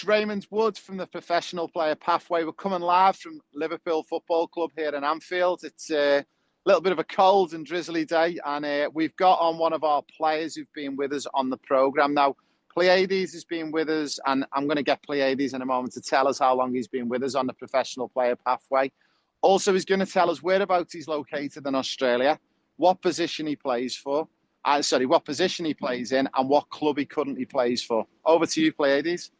Raymond Wood from the Professional Player Pathway. We're coming live from Liverpool Football Club here in Anfield. It's a little bit of a cold and drizzly day, and we've got on one of our players who've been with us on the programme. Now, Pleiades has been with us, and I'm going to get Pleiades in a moment to tell us how long he's been with us on the Professional Player Pathway. Also, he's going to tell us whereabouts he's located in Australia, what position he plays for, what position he plays in, and what club he currently plays for. Over to you, Pleiades.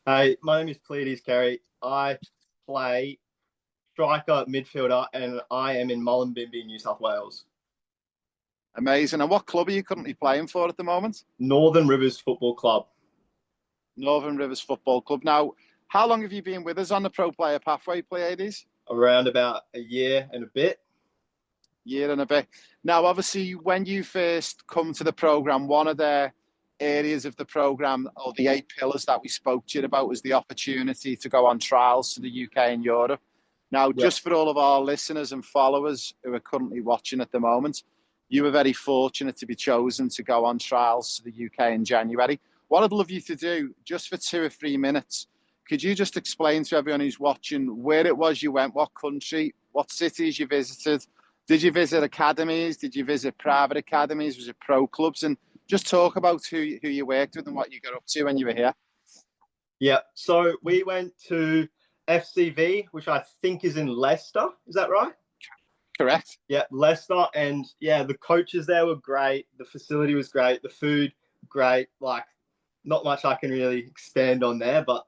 Hey, my name is Pleiades, Kerry. I play striker, midfielder, and I am in Mullumbimby, New South Wales. Amazing. And what club are you currently playing for at the moment? Northern Rivers Football Club. Northern Rivers Football Club. Now, how long have you been with us on the Pro Player Pathway, Pleiades? Around about a year and a bit. Year and a bit. Now, obviously, when you first come to the programme, one of the areas of the programme, or the 8 pillars that we spoke to you about, was the opportunity to go on trials to the UK and Europe. Now, just for all of our listeners and followers who are currently watching at the moment, you were very fortunate to be chosen to go on trials to the UK in January. What I'd love you to do, just for 2 or 3 minutes, could you just explain to everyone who's watching where it was you went, what country, what cities you visited? Did you visit academies? Did you visit private academies? Was it pro clubs? And just talk about who you worked with and what you got up to when you were here. Yeah, so we went to FCV, which I think is in Leicester. Is that right? Correct. Yeah, Leicester. And yeah, the coaches there were great. The facility was great. The food, great. Like, not much I can really expand on there, but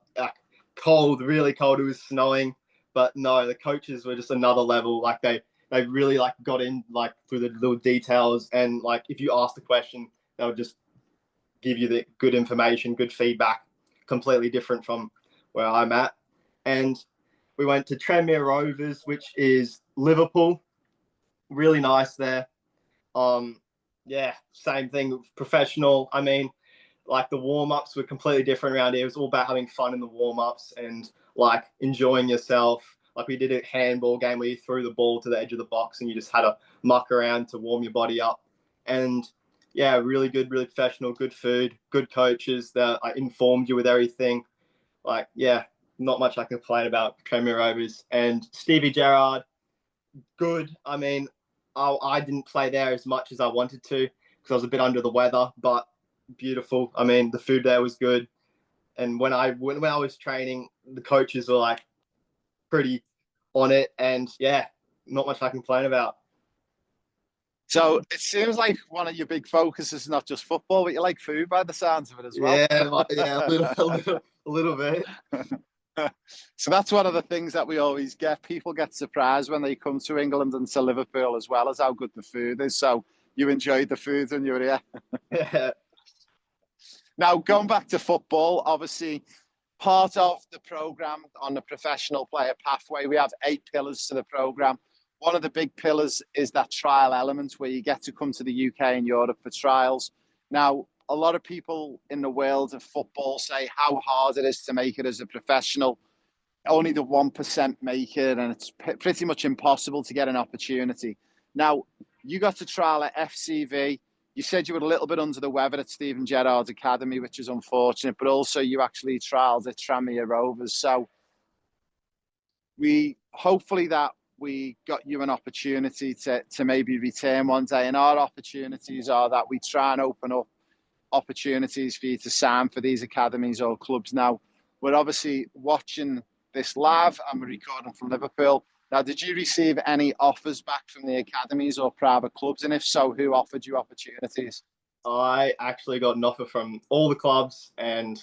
cold, really cold. It was snowing. But no, the coaches were just another level. Like, they really got in through the little details. And if you asked a question, they'll just give you the good information, good feedback, completely different from where I'm at. And we went to Tranmere Rovers, which is Liverpool. Really nice there. Yeah, same thing, professional. I mean, the warm-ups were completely different around here. It was all about having fun in the warm-ups and enjoying yourself. We did a handball game where you threw the ball to the edge of the box and you just had to muck around to warm your body up. And yeah, really good, really professional, good food, good coaches that informed you with everything. Yeah, not much I can complain about Tranmere Rovers. And Stevie Gerrard, good. I mean, I didn't play there as much as I wanted to because I was a bit under the weather, but beautiful. I mean, the food there was good. And when I was training, the coaches were pretty on it. And yeah, not much I can complain about. So it seems like one of your big focuses is not just football, but you like food by the sounds of it as well. Yeah, a little bit. So that's one of the things that we always get. People get surprised when they come to England and to Liverpool as well, as how good the food is. So you enjoyed the food when you were here. Yeah. Now, going back to football, obviously, part of the programme on the Professional Player Pathway, we have 8 pillars to the programme. One of the big pillars is that trial element where you get to come to the UK and Europe for trials. Now, a lot of people in the world of football say how hard it is to make it as a professional. Only the 1% make it, and it's pretty much impossible to get an opportunity. Now, you got to trial at FCV. You said you were a little bit under the weather at Steven Gerrard's academy, which is unfortunate, but also you actually trialled at Tranmere Rovers. So hopefully we got you an opportunity to maybe return one day. And our opportunities are that we try and open up opportunities for you to sign for these academies or clubs. Now, we're obviously watching this live and we're recording from Liverpool. Now, did you receive any offers back from the academies or private clubs? And if so, who offered you opportunities? I actually got an offer from all the clubs. And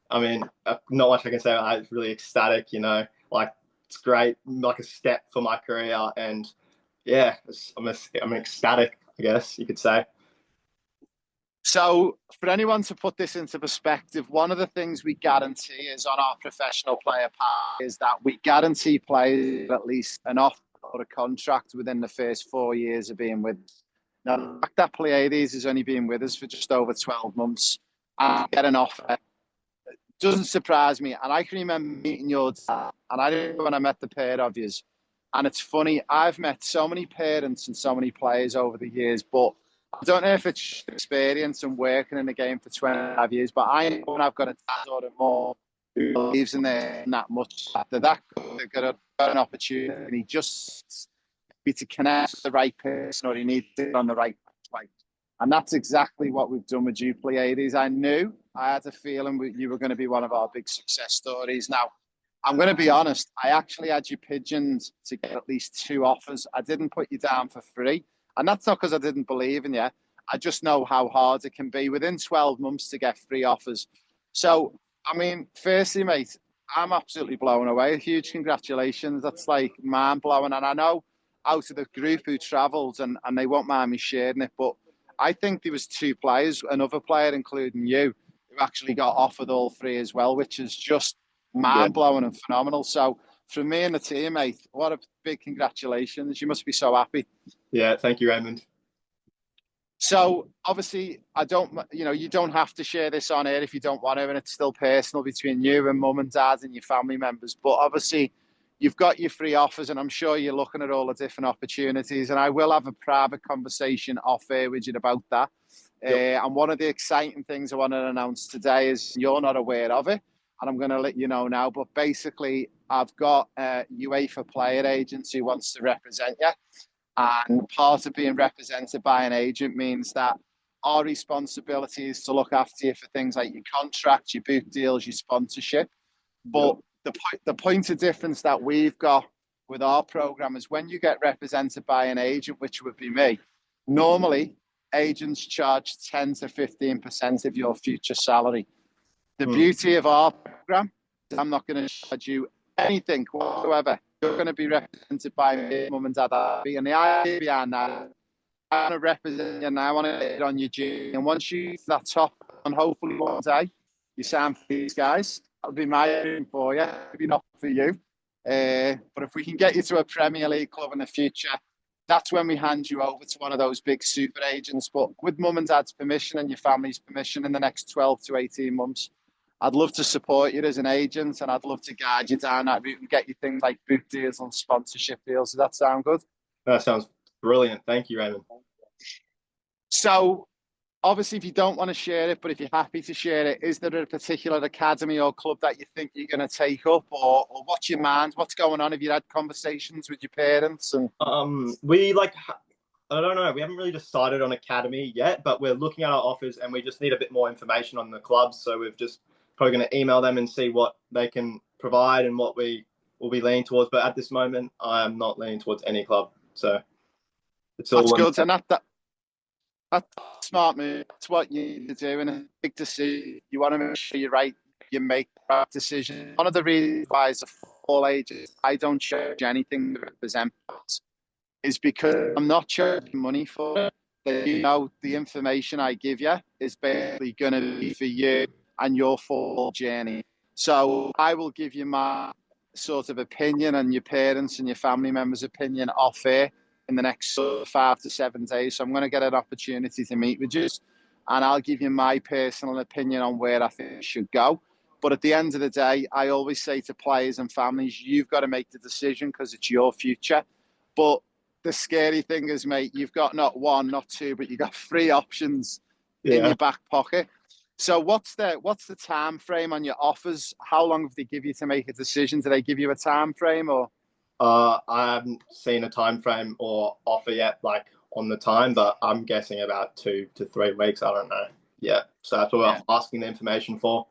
I mean, not much I can say. I was really ecstatic, it's great, a step for my career. And yeah, I'm ecstatic, I guess you could say. So for anyone to put this into perspective, one of the things we guarantee is on our Professional Player Path is that we guarantee players at least an offer or a contract within the first 4 years of being with us. Now, the fact that Pleiades has only been with us for just over 12 months and get an offer doesn't surprise me. And I can remember meeting your dad, and I remember when I met the pair of yous. And it's funny, I've met so many parents and so many players over the years, but I don't know if it's experience and working in the game for 25 years, but I know when I've got a dad or more who believes in it that much. They're that good, they've got an opportunity, and he just needs to connect with the right person, or he needs to on the right way. And that's exactly what we've done with you, Pleiades. I had a feeling you were going to be one of our big success stories. Now, I'm going to be honest, I actually had you pigeoned to get at least 2 offers. I didn't put you down for free. And that's not because I didn't believe in you. I just know how hard it can be within 12 months to get 3 offers. So, I mean, firstly, mate, I'm absolutely blown away. Huge congratulations. That's like mind-blowing. And I know out of the group who travelled, and they won't mind me sharing it, but I think there was 2 players, another player, including you, who actually got offered all 3 as well, which is just mind-blowing and phenomenal. So from me and the team, mate, what a big congratulations. You must be so happy. Yeah, thank you, Raymond. So obviously, you don't have to share this on air if you don't want to, and it's still personal between you and mum and dad and your family members. But obviously, you've got your 3 offers, and I'm sure you're looking at all the different opportunities. And I will have a private conversation off air with you about that. Yep. And one of the exciting things I want to announce today is you're not aware of it, and I'm going to let you know now. But basically, I've got a UEFA Player Agent who wants to represent you. And part of being represented by an agent means that our responsibility is to look after you for things like your contract, your boot deals, your sponsorship. But the point of difference that we've got with our program is when you get represented by an agent, which would be me, normally agents charge 10 to 15% of your future salary. The beauty of our program is I'm not going to charge you anything whatsoever. You're going to be represented by me, mum and dad. And the idea behind that, I want to represent you and I want to get it on your journey. And once you get that top, and hopefully one day you sign for these guys, that'll be my aim for you, maybe not for you. But if we can get you to a Premier League club in the future, that's when we hand you over to one of those big super agents. But with mum and dad's permission and your family's permission in the next 12 to 18 months, I'd love to support you as an agent, and I'd love to guide you down that route and get you things like boot deals and sponsorship deals. Does that sound good? That sounds brilliant. Thank you, Raymond. So, obviously, if you don't want to share it, but if you're happy to share it, is there a particular academy or club that you think you're going to take up, or what's your mind? What's going on? Have you had conversations with your parents? And I don't know. We haven't really decided on academy yet, but we're looking at our offers, and we just need a bit more information on the clubs. So we've just probably going to email them and see what they can provide and what we will be leaning towards. But at this moment, I'm not leaning towards any club. So it's all. That's good, and that's smart move. That's what you need to do, and a big decision. You want to make sure you make the right decision. One of the reasons why, as a football agent, I don't charge anything to represent us is because I'm not charging money for it. The information I give you is basically going to be for you and your football journey. So I will give you my sort of opinion and your parents and your family members' opinion off air in the next 5 to 7 days. So I'm going to get an opportunity to meet with you, and I'll give you my personal opinion on where I think it should go. But at the end of the day, I always say to players and families, you've got to make the decision because it's your future. But the scary thing is, mate, you've got not 1, not 2, but you've got 3 options in your back pocket. So what's the time frame on your offers? How long have they give you to make a decision? Do they give you a time frame or? I haven't seen a time frame or offer yet, like on the time, but I'm guessing about 2 to 3 weeks. I don't know. Yeah, so that's what we're asking the information for.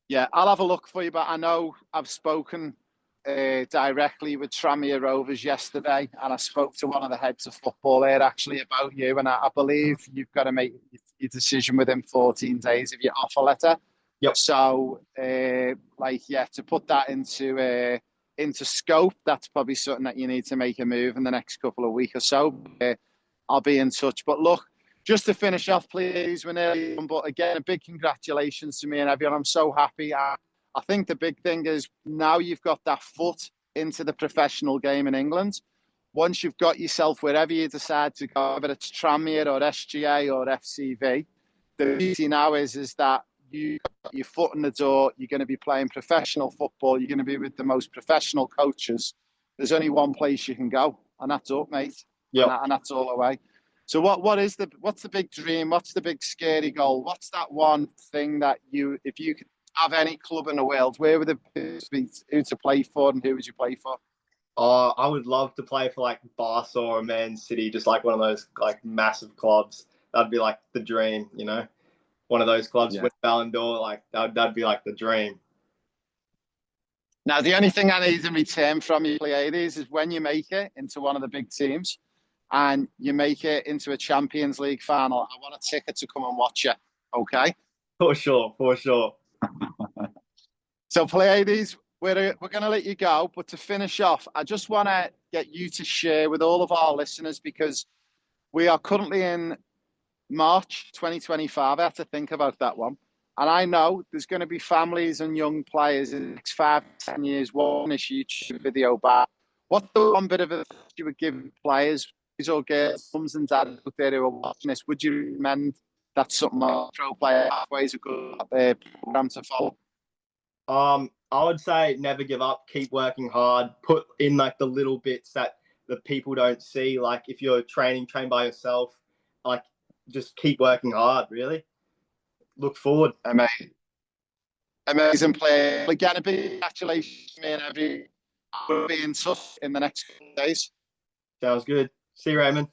Yeah, I'll have a look for you, but I know I've spoken directly with Tranmere Rovers yesterday, and I spoke to one of the heads of football here actually about you, and I believe you've got to make your decision within 14 days of your offer letter. Yep. So, to put that into scope, that's probably something that you need to make a move in the next couple of weeks or so. I'll be in touch. But look, just to finish off, please, we're nearly done. But again, a big congratulations to me and everyone. I'm so happy. I think the big thing is now you've got that foot into the professional game in England. Once you've got yourself wherever you decide to go, whether it's Tranmere or SGA or FCV, the beauty now is that you got your foot in the door. You're going to be playing professional football. You're going to be with the most professional coaches. There's only one place you can go, and that's up, mate. Yeah, and that's all the way. So what's the big dream? What's the big scary goal? What's that one thing that if you could have any club in the world, where would it be who to play for, and who would you play for? Oh, I would love to play for like Barca or Man City, just like one of those like massive clubs. That'd be like the dream, you know. One of those clubs with Ballon d'Or, like that'd be like the dream. Now, the only thing I need in return from you, Pleiades, is when you make it into one of the big teams and you make it into a Champions League final, I want a ticket to come and watch you. Okay? For sure, for sure. So, Pleiades, we're going to let you go. But to finish off, I just want to get you to share with all of our listeners, because we are currently in March 2025. I have to think about that one. And I know there's going to be families and young players in the next 5-10 years watching this YouTube video back. What's the one bit of advice you would give players or girls, mums and dads out there who are watching this? Would you recommend that's something like Pro Player Pathways a good program to follow? I would say never give up, keep working hard, put in like the little bits that the people don't see. Like if you're train by yourself, like just keep working hard, really. Look forward. Amazing player. Again, a big congratulations to me and every. We'll be in touch in the next couple of days. Sounds good. See you, Raymond.